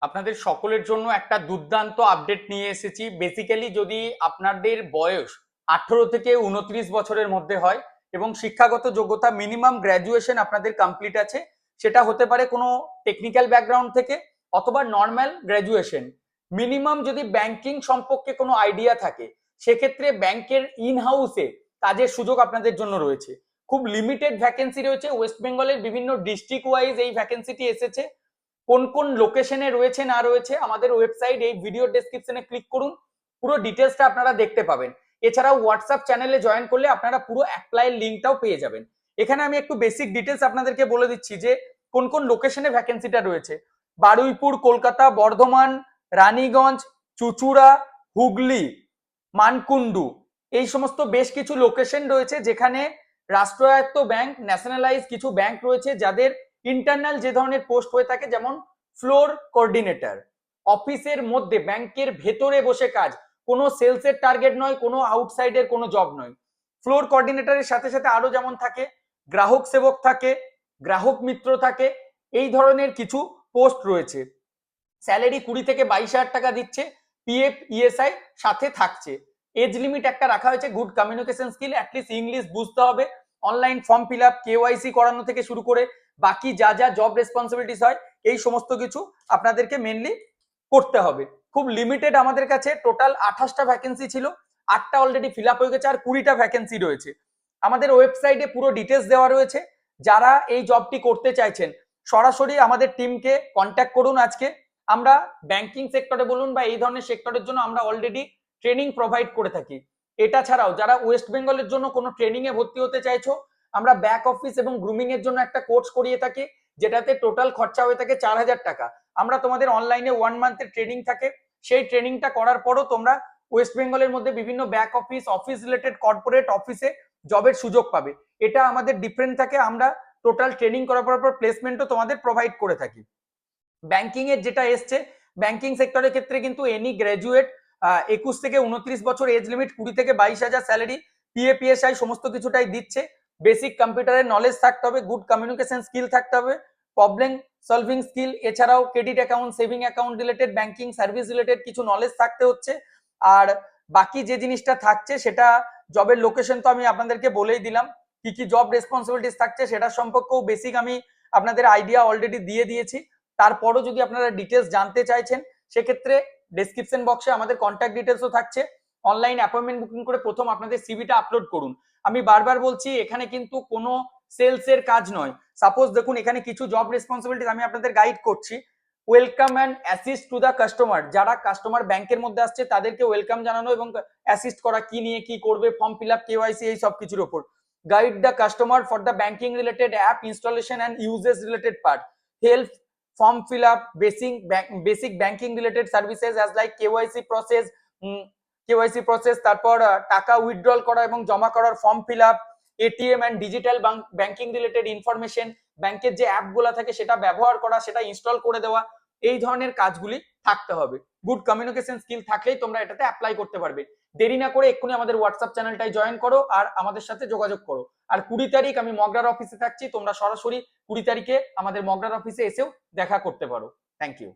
আপনাদের সকলের জন্য একটা দুর্দান্ত আপডেট নিয়ে এসেছি। বেসিক্যালি যদি আপনাদের বয়স 18 থেকে 29 বছরের মধ্যে হয় এবং শিক্ষাগত যোগ্যতা মিনিমাম গ্র্যাজুয়েশন আপনাদের কমপ্লিট আছে, সেটা হতে পারে কোনো টেকনিক্যাল ব্যাকগ্রাউন্ড থেকে অথবা নর্মাল গ্র্যাজুয়েশন, মিনিমাম যদি ব্যাংকিং সম্পর্কে কোনো আইডিয়া থাকে, সেক্ষেত্রে ব্যাংকের ইন হাউসে কাজের সুযোগ আপনাদের জন্য রয়েছে। খুব লিমিটেড ভ্যাকেন্সি রয়েছে, ওয়েস্ট বেঙ্গলের বিভিন্ন ডিস্ট্রিক্ট ওয়াইজ এই ভ্যাকেন্সিটি এসেছে। কোন কোন লোকেশনে রয়েছে না রয়েছে আমাদের ওয়েবসাইট এই ভিডিও ডেসক্রিপশনে ক্লিক করুন, পুরো ডিটেলসটা আপনারা দেখতে পাবেন। এছাড়াও হোয়াটসঅ্যাপ চ্যানেলে জয়েন করলে আপনারা পুরো অ্যাপ্লাইয়ের লিঙ্কটাও পেয়ে যাবেন। এখানে আমি একটু বেসিক ডিটেলস আপনাদেরকে বলে দিচ্ছি যে কোন কোন লোকেশনে ভ্যাকেন্সিটা রয়েছে। বারুইপুর, কলকাতা, বর্ধমান, রানীগঞ্জ, চুচুড়া, হুগলি, মানকুন্ডু, এই সমস্ত বেশ কিছু লোকেশন রয়েছে যেখানে রাষ্ট্রায়ত্ত ব্যাংক, ন্যাশনালাইজ কিছু ব্যাংক রয়েছে যাদের ইন্টারনাল যে ধরনের পোস্ট হয়ে থাকে, যেমন ফ্লোর কোঅর্ডিনেটর, অফিসের মধ্যে ব্যাংকের ভেতরে বসে কাজ, কোনো সেলসের টার্গেট নয়, কোনো আউটসাইডের কোনো জব নয়। ফ্লোর কোঅর্ডিনেটরের সাথে সাথে আরো যেমন থাকে গ্রাহক সেবক থাকে, গ্রাহক মিত্র থাকে, এই ধরনের কিছু পোস্ট রয়েছে। স্যালারি 20 থেকে 22,000 টাকা দিচ্ছে, পিএফ ইএসআই সাথে থাকছে। এজ লিমিট একটা রাখা হয়েছে, good communication skill, at least English বুঝতে হবে। Online form fill up, KYC করানো থেকে শুরু করে বাকি যা যা জব রেসপন্সিবিলিটিস হয়, এই সমস্ত কিছু আপনাদেরকে মেনলি করতে হবে। খুব লিমিটেড আমাদের কাছে টোটাল 28টা ভ্যাকেন্সি ছিল, 8টা অলরেডি ফিল আপ হয়ে গেছে, আর 20টা ভ্যাকেন্সি রয়েছে। আমাদের ওয়েবসাইটে পুরো ডিটেলস দেওয়া রয়েছে। যারা এই জবটি করতে চাইছেন সরাসরি আমাদের টিমকে কন্ট্যাক্ট করুন। আজকে আমরা ব্যাংকিং সেক্টরে বলুন বা এই ধরনের সেক্টরের জন্য আমরা অলরেডি ট্রেনিং প্রোভাইড করে থাকি। এটা ছাড়াও যারা ওয়েস্ট বেঙ্গলের জন্য কোনো ট্রেনিং এ ভর্তি হতে চাইছো, আমরা ব্যাক অফিস এবং গ্রুমিং এর জন্য একটা কোর্স করিয়ে থাকি, যেটাতে টোটাল খরচা হয়ে থাকে 4,000 টাকা। আমরা তোমাদের অনলাইনে 1 মান্থের ট্রেনিং থাকে, সেই ট্রেনিংটা করার পরও তোমরা ওয়েস্ট বেঙ্গলের মধ্যে বিভিন্ন back office, office related corporate অফিসে জবের সুযোগ পাবে। এটা আমাদের ডিফারেন্ট থাকে, আমরা টোটাল ট্রেনিং করার পর প্লেসমেন্টও তোমাদের প্রোভাইড করে থাকি। ব্যাংকিং এর যেটা এসছে, ব্যাংকিং সেক্টরের ক্ষেত্রে কিন্তু এনি গ্র্যাজুয়েট, 21 থেকে 29 বছর এজ লিমিট, 20 থেকে 22,000 স্যালারি, পিএপিএসআই সমস্ত কিছুটাই দিচ্ছে। বেসিক কম্পিউটারের নলেজ থাকতে হবে, গুড কমিউনিকেশন স্কিল থাকতে হবে, প্রবলেম সলভিং স্কিল, এছাড়াও credit account, saving account related, banking service related কিছু নলেজ থাকতে হচ্ছে। আর বাকি যে জিনিসটা থাকছে সেটা জবের লোকেশন তো আমি আপনাদেরকে বলেই দিলাম, কি কি জব রেসপন্সিবিলিটিস থাকছে সেটা সম্পর্কেও বেসিক আমি আপনাদের আইডিয়া অলরেডি দিয়ে দিয়েছি। তারপরও যদি আপনারা ডিটেলস জানতে চাইছেন, সেক্ষেত্রে ডেসক্রিপশন বক্সে আমাদের কন্ট্যাক্ট ডিটেলসও থাকছে। অনলাইন অ্যাপয়েন্টমেন্ট বুকিং করে প্রথম আপনাদের সিভিটা আপলোড করুন। আমি বারবার বলছি, এখানে কিন্তু কোনো সেলস এর কাজ নয়। সাপোজ দেখুন, এখানে কিছু জব রেসপন্সিবিলিটি আমি আপনাদের গাইড করছি। Welcome and assist to the customer, যারা কাস্টমার ব্যাংকের মধ্যে আসছে তাদেরকে ওয়েলকাম জানানো এবং অ্যাসিস্ট করা, কি নিয়ে কি করবে, ফর্ম ফিল আপ, কেওয়াইসি, এই সব কিছুর উপর। Guide the customer for the banking related app installation and uses related part, help form fill up, basic banking related services as like KYC process, তারপর টাকা উইথড্রল করা এবং জমা করার form fill up, ATM and digital banking related information, ব্যাংকের যে অ্যাপগুলো থাকে সেটা ব্যবহার করা, সেটা ইনস্টল করে দেওয়া, এই ধরনের কাজগুলি থাকতে হবে। গুড কমিউনিকেশন স্কিল থাকলেই তোমরা এটাতে অ্যাপ্লাই করতে পারবে। দেরি না করে এক্ষুনি আমাদের হোয়াটসঅ্যাপ চ্যানেলটাই জয়েন করো আর আমাদের সাথে যোগাযোগ করো। আর 20 তারিখ আমি মগরার অফিসে থাকছি, তোমরা সরাসরি 20 তারিখে আমাদের মগরার অফিসে এসেও দেখা করতে পারো। Thank you.